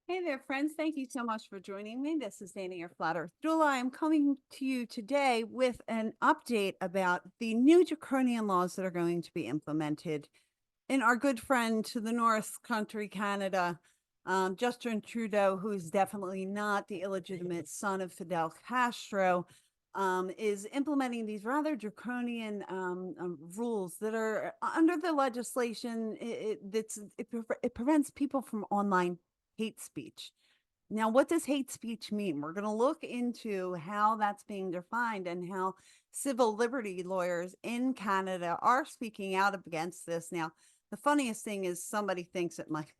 Hey there, friends. Thank you so much for joining me. This is Dana, your Flat Earth Doula. I'm coming to you today with an update about the new draconian laws that are going to be implemented in our good friend to the north country, Canada. Justin Trudeau, who is definitely not the illegitimate son of Fidel Castro, is implementing these rather draconian rules that are under the legislation. It prevents people from online hate speech. Now, what does hate speech mean? We're going to look into how that's being defined and how civil liberty lawyers in Canada are speaking out against this. Now, the funniest thing is somebody thinks it might.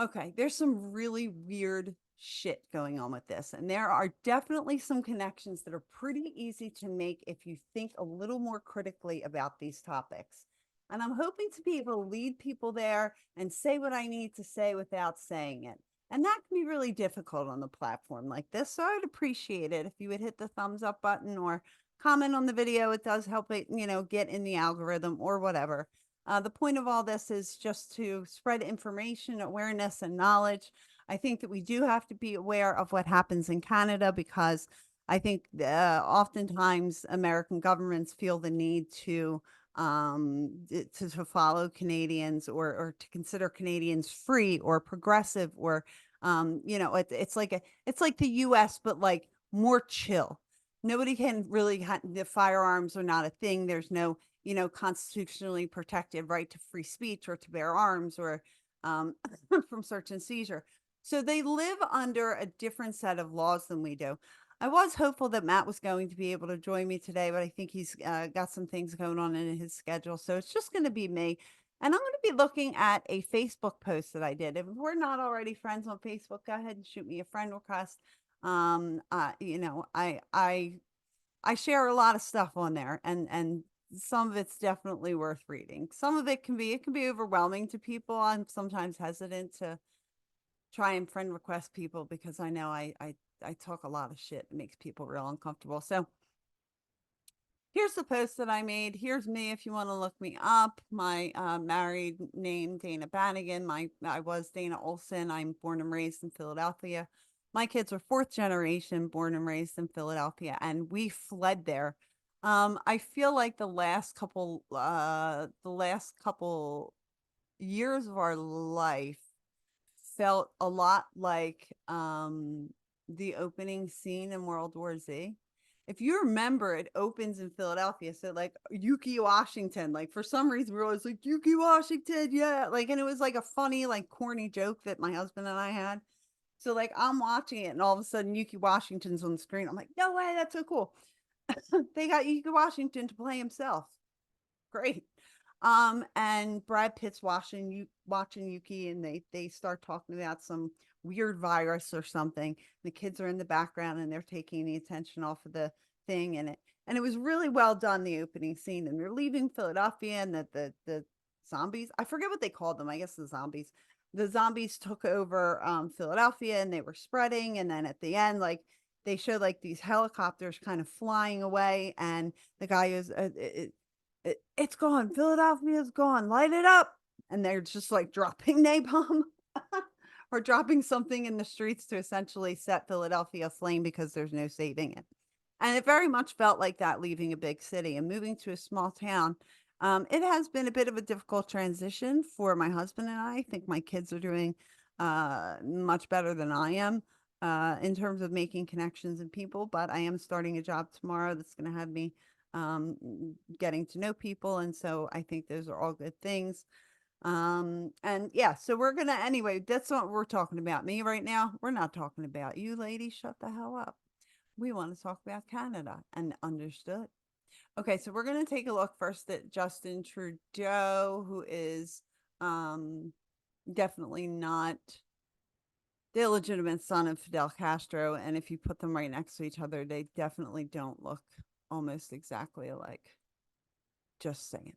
Okay, there's some really weird shit going on with this. And there are definitely some connections that are pretty easy to make if you think a little more critically about these topics. And I'm hoping to be able to lead people there and say what I need to say without saying it. And that can be really difficult on the platform like this. So I'd appreciate it if you would hit the thumbs up button or comment on the video. It does help it, get in the algorithm or whatever. The point of all this is just to spread information, awareness, and knowledge. I think that we do have to be aware of what happens in Canada because I think oftentimes American governments feel the need to follow Canadians or to consider Canadians free or progressive or it's like the U.S. but like more chill. Nobody can really the firearms are not a thing. There's no constitutionally protected right to free speech or to bear arms or from search and seizure. So they live under a different set of laws than we do. I was hopeful that Matt was going to be able to join me today, but I think he's got some things going on in his schedule. So it's just going to be me. And I'm going to be looking at a Facebook post that I did. If we're not already friends on Facebook, go ahead and shoot me a friend request. I share a lot of stuff on there, and some of it's definitely worth reading. Some of it can be overwhelming to people. I'm sometimes hesitant to try and friend request people because I know I talk a lot of shit. It makes people real uncomfortable. So here's the post that I made. Here's me if you want to look me up. My married name Dana Bannigan. I was Dana Olson. I'm born and raised in Philadelphia. My kids are fourth generation born and raised in Philadelphia, and we fled there. I feel like the last couple years of our life felt a lot like the opening scene in World War Z. If you remember, it opens in Philadelphia. So like Yuki Washington, like for some reason we're always like Yuki Washington, yeah. Like, and it was like a funny, like corny joke that my husband and I had. So like I'm watching it and all of a sudden Yuki Washington's on the screen. I'm like, no way, that's so cool. They got Yuki Washington to play himself. Great. And Brad Pitt's watching Yuki, and they start talking about some weird virus or something. The kids are in the background and they're taking the attention off of the thing, and it was really well done. The opening scene, and they're leaving Philadelphia, and the zombies. I forget what they called them. I guess the zombies. The zombies took over Philadelphia, and they were spreading. And then at the end, like they showed like these helicopters kind of flying away, and the guy is it's gone. Philadelphia's gone. Light it up. And they're just like dropping napalm or dropping something in the streets to essentially set Philadelphia aflame because there's no saving it. And it very much felt like that leaving a big city and moving to a small town. It has been a bit of a difficult transition for my husband and I think my kids are doing much better than I am in terms of making connections and people, but I am starting a job tomorrow that's going to have me um, getting to know people. And so I think those are all good things. And yeah, so we're going to, anyway, that's what we're talking about. Me right now, we're not talking about you, ladies. Shut the hell up. We want to talk about Canada and understood. Okay, so we're going to take a look first at Justin Trudeau, who is definitely not the illegitimate son of Fidel Castro. And if you put them right next to each other, they definitely don't look almost exactly alike. Just saying.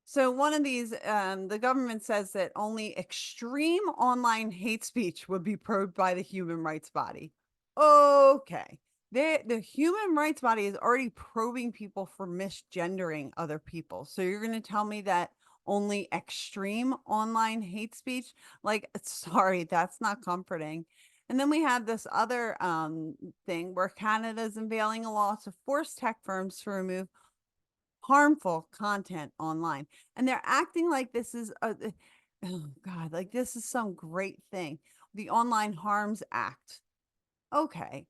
So one of these, the government says that only extreme online hate speech would be probed by the human rights body. Okay. The human rights body is already probing people for misgendering other people. So you're going to tell me that only extreme online hate speech. Like, sorry, that's not comforting. And then we have this other thing where Canada is unveiling a law to force tech firms to remove harmful content online. And they're acting like this is oh God, like this is some great thing. The Online Harms Act. Okay,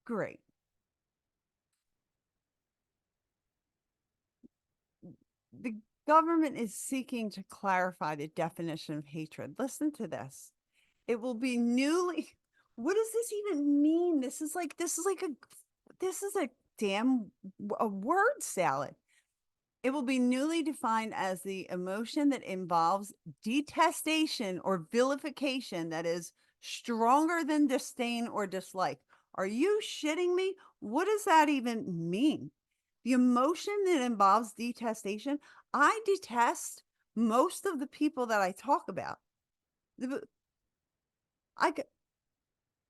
great. The government is seeking to clarify the definition of hatred. Listen to this. It will be newly, what does this even mean? This is a damn a word salad. It will be newly defined as the emotion that involves detestation or vilification that is stronger than disdain or dislike. Are you shitting me? What does that even mean? The emotion that involves detestation, I detest most of the people that I talk about. I could,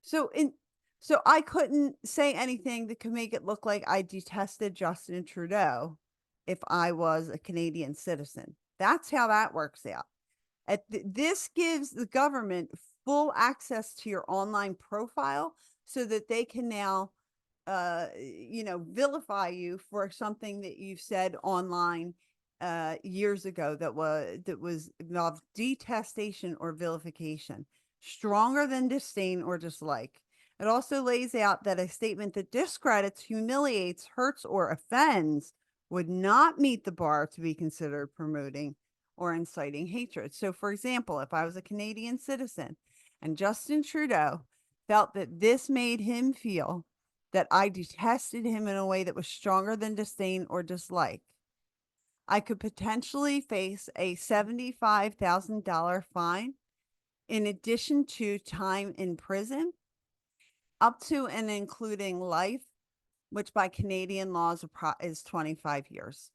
so in so I couldn't say anything that could make it look like I detested Justin Trudeau if I was a Canadian citizen. That's how that works out. This gives the government full access to your online profile so that they can now vilify you for something that you've said online years ago that was involved detestation or vilification, stronger than disdain or dislike. It also lays out that a statement that discredits, humiliates, hurts, or offends would not meet the bar to be considered promoting or inciting hatred. So, for example, if I was a Canadian citizen and Justin Trudeau felt that this made him feel that I detested him in a way that was stronger than disdain or dislike, I could potentially face a $75,000 fine in addition to time in prison, up to and including life, which by Canadian laws is 25 years.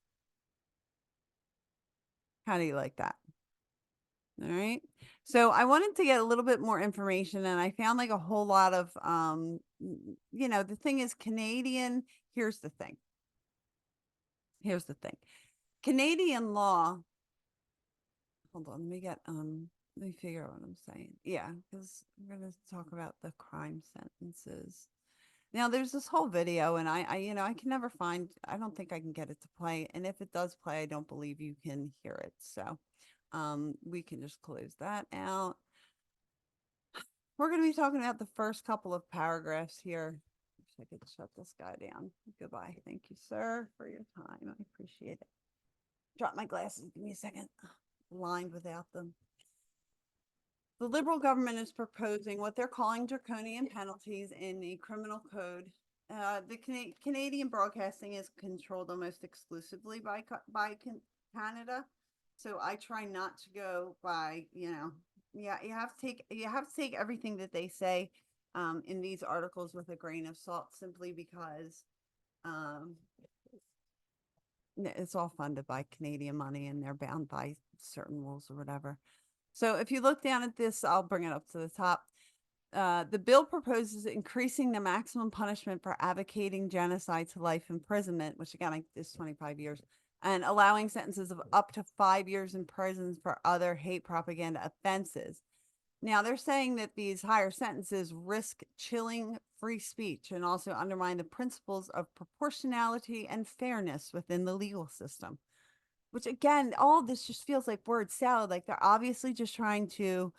How do you like that? All right. So I wanted to get a little bit more information, and I found like a whole lot of the thing is Canadian. Here's the thing. Here's the thing. Canadian law. Hold on, let me figure out what I'm saying. Yeah, because we're gonna talk about the crime sentences. Now there's this whole video, and I can never find, I don't think I can get it to play. And if it does play, I don't believe you can hear it. So we can just close that out. We're going to be talking about the first couple of paragraphs here. Wish I could shut this guy down. Goodbye. Thank you, sir, for your time. I appreciate it. Drop my glasses. Give me a second. Blind without them. The Liberal government is proposing what they're calling draconian penalties in the criminal code. The Canadian broadcasting is controlled almost exclusively by Canada, so I try not to go by, yeah, you have to take everything that they say in these articles with a grain of salt, simply because um, it's all funded by Canadian money and they're bound by certain rules or whatever. So if you look down at this, I'll bring it up to the top. The bill proposes increasing the maximum punishment for advocating genocide to life imprisonment, which again is 25 years, and allowing sentences of up to 5 years in prison for other hate propaganda offenses. Now, they're saying that these higher sentences risk chilling free speech and also undermine the principles of proportionality and fairness within the legal system. Which, again, all of this just feels like word salad. Like they're obviously just trying to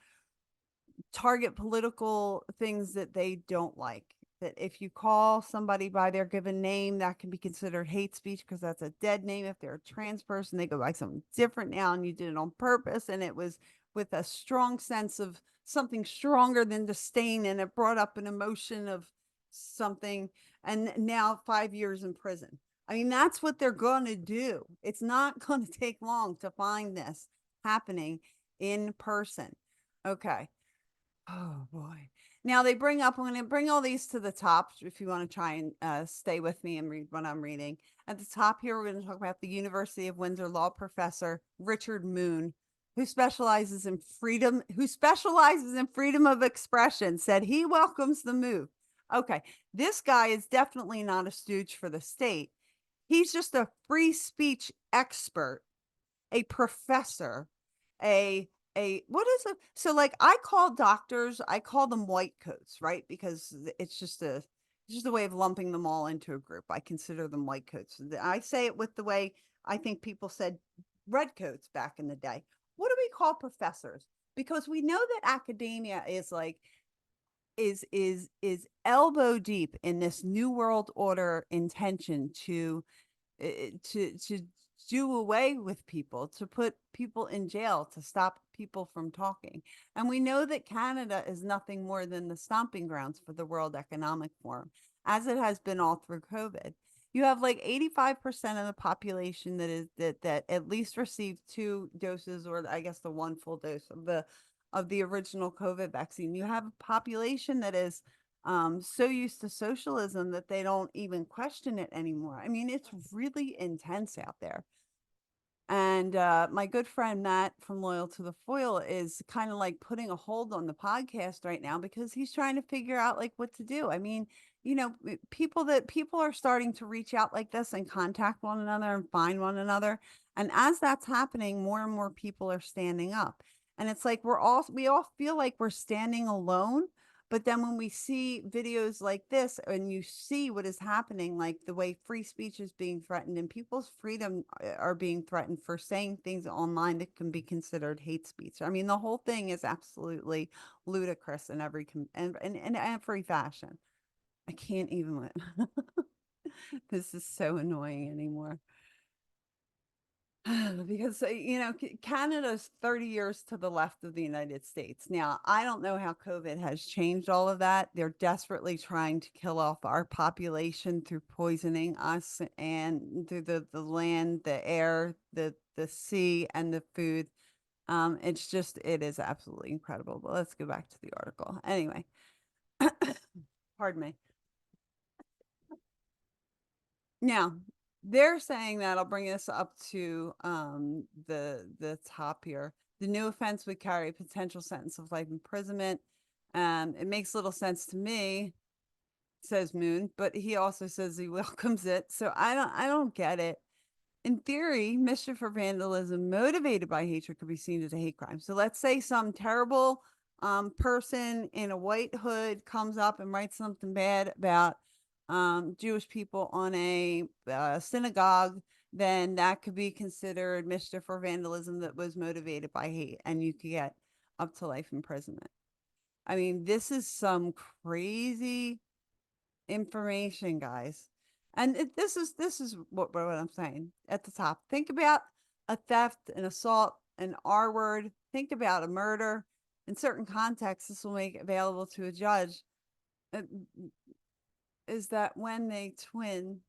target political things that they don't like. That if you call somebody by their given name, that can be considered hate speech because that's a dead name. If they're a trans person, they go by something different now, and you did it on purpose, and it was with a strong sense of something stronger than disdain, and it brought up an emotion of something, and now 5 years in prison. I mean, that's what they're going to do. It's not going to take long to find this happening in person. Okay. Oh boy. Now they bring up, I'm going to bring all these to the top if you want to try and stay with me and read what I'm reading. At the top here, we're going to talk about the University of Windsor law professor, Richard Moon, who specializes in freedom of expression, said he welcomes the move. Okay. This guy is definitely not a stooge for the state. He's just a free speech expert. a professor, a what is it? So like I call doctors, I call them white coats, right? Because it's just a way of lumping them all into a group. I consider them white coats. I say it with the way I think people said red coats back in the day. What do we call professors? Because we know that academia is like is elbow deep in this new world order intention to do away with people, to put people in jail, to stop people from talking. And we know that Canada is nothing more than the stomping grounds for the World Economic Forum, as it has been all through COVID. You have like 85% of the population that at least received two doses, or I guess the one full dose of the original COVID vaccine. You have a population that is so used to socialism that they don't even question it anymore. I mean, it's really intense out there. And my good friend Matt from Loyal to the Foil is kind of like putting a hold on the podcast right now because he's trying to figure out like what to do. I mean, you know, people are starting to reach out like this and contact one another and find one another. And as that's happening, more and more people are standing up. And it's like we all feel like we're standing alone, but then when we see videos like this and you see what is happening, like the way free speech is being threatened and people's freedom are being threatened for saying things online that can be considered hate speech. I mean, the whole thing is absolutely ludicrous in in every fashion. I can't even. This is so annoying anymore. Because you know, Canada's 30 years to the left of the United States. Now, I don't know how COVID has changed all of that. They're desperately trying to kill off our population through poisoning us and through the land, the air, the sea, and the food. It's just it is absolutely incredible. But let's go back to the article. Anyway, pardon me. Now, they're saying that I'll bring this up to the top here. The new offense would carry a potential sentence of life imprisonment. It makes little sense to me, says Moon, but he also says he welcomes it. So I don't get it. In theory, mischief or vandalism motivated by hatred could be seen as a hate crime. So let's say some terrible person in a white hood comes up and writes something bad about Jewish people on a synagogue, then that could be considered mischief or vandalism that was motivated by hate, and you could get up to life imprisonment. I mean, this is some crazy information, guys. And this is what I'm saying at the top. Think about a theft, an assault, an R word. Think about a murder. In certain contexts, this will make available to a judge. Uh, is that when they twin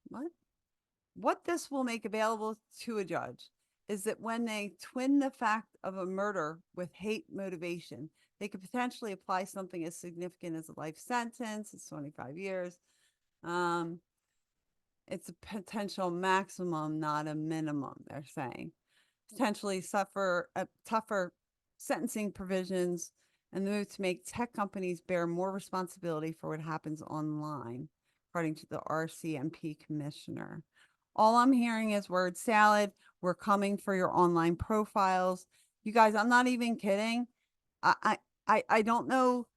what this will make available to a judge is that when they twin the fact of a murder with hate motivation, they could potentially apply something as significant as a life sentence. It's 25 years. Um, it's a potential maximum, not a minimum, they're saying. Potentially suffer tougher sentencing provisions and the move to make tech companies bear more responsibility for what happens online, according to the RCMP commissioner. All I'm hearing is word salad. We're coming for your online profiles. You guys, I'm not even kidding. I don't know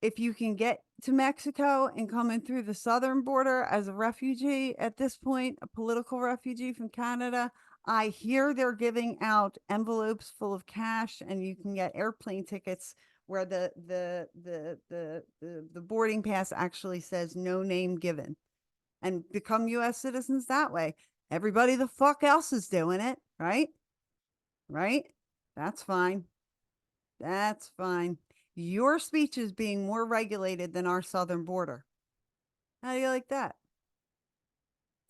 if you can get to Mexico and come in through the southern border as a refugee at this point, a political refugee from Canada. I hear they're giving out envelopes full of cash and you can get airplane tickets where the boarding pass actually says no name given and become US citizens that way. Everybody the fuck else is doing it, right? Right? That's fine. That's fine. Your speech is being more regulated than our southern border. How do you like that?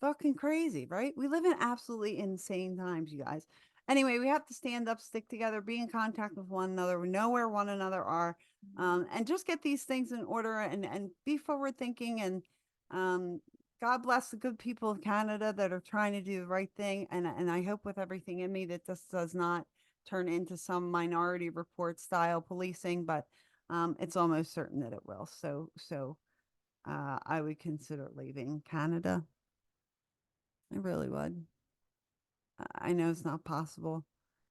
Fucking crazy, right? We live in absolutely insane times, you guys. Anyway, we have to stand up, stick together, be in contact with one another, we know where one another are, and just get these things in order and be forward thinking. And God bless the good people of Canada that are trying to do the right thing. And I hope with everything in me that this does not turn into some Minority Report style policing, but it's almost certain that it will. So I would consider leaving Canada. I really would. I know it's not possible.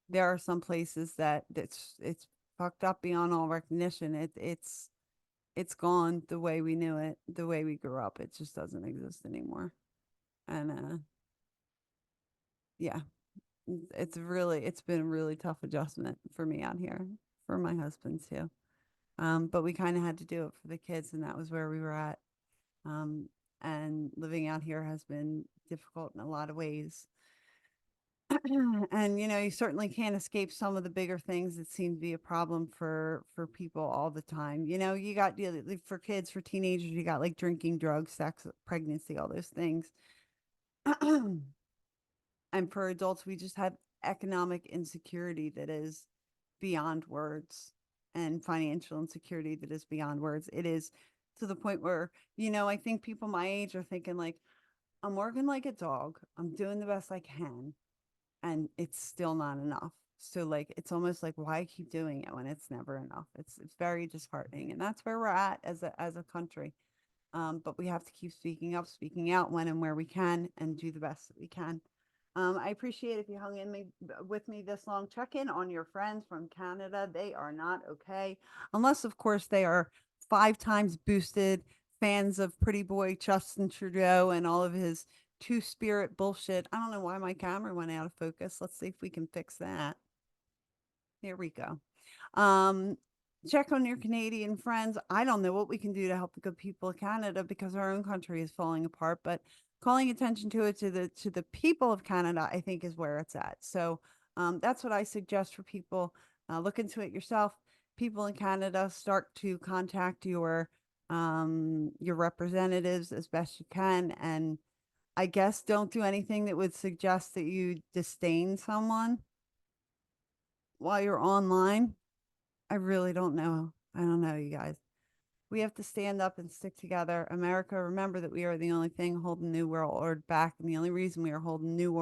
There are some places that it's fucked up beyond all recognition. It's gone the way we knew it, the way we grew up. It just doesn't exist anymore. And yeah, it's been a really tough adjustment for me out here, for my husband too. But we kind of had to do it for the kids, and that was where we were at. Um, and living out here has been difficult in a lot of ways. And you certainly can't escape some of the bigger things that seem to be a problem for people all the time. You got for kids, for teenagers, you got like drinking, drugs, sex, pregnancy, all those things. And for adults, we just have economic insecurity that is beyond words, and financial insecurity that is beyond words. It is to the point where, I think people my age are thinking like, I'm working like a dog, I'm doing the best I can, and it's still not enough. So like it's almost like, why keep doing it when it's never enough? It's very disheartening, and that's where we're at as a country. But we have to keep speaking up, speaking out when and where we can, and do the best that we can. I appreciate if you hung in with me this long. Check in on your friends from Canada. They are not okay, unless, of course, they are 5 times boosted fans of Pretty Boy Justin Trudeau and all of his two spirit bullshit. I don't know why my camera went out of focus. Let's see if we can fix that. Here we go. Um, Check on your Canadian friends. I don't know what we can do to help the good people of Canada, because our own country is falling apart, but calling attention to it, to the people of Canada, I think is where it's at. So that's what I suggest for people. Look into it yourself. People in Canada, start to contact your representatives as best you can, and I guess don't do anything that would suggest that you disdain someone while you're online. I really don't know. I don't know, you guys. We have to stand up and stick together. America, remember that we are the only thing holding New World Order back. And the only reason we are holding New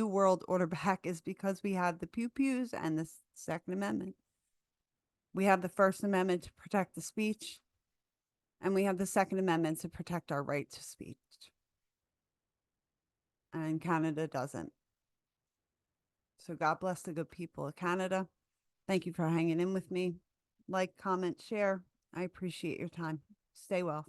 World Order back is because we have the pew pews and the Second Amendment. We have the First Amendment to protect the speech, and we have the Second Amendment to protect our right to speech. And Canada doesn't. So God bless the good people of Canada. Thank you for hanging in with me. Like, comment, share. I appreciate your time. Stay well, friends.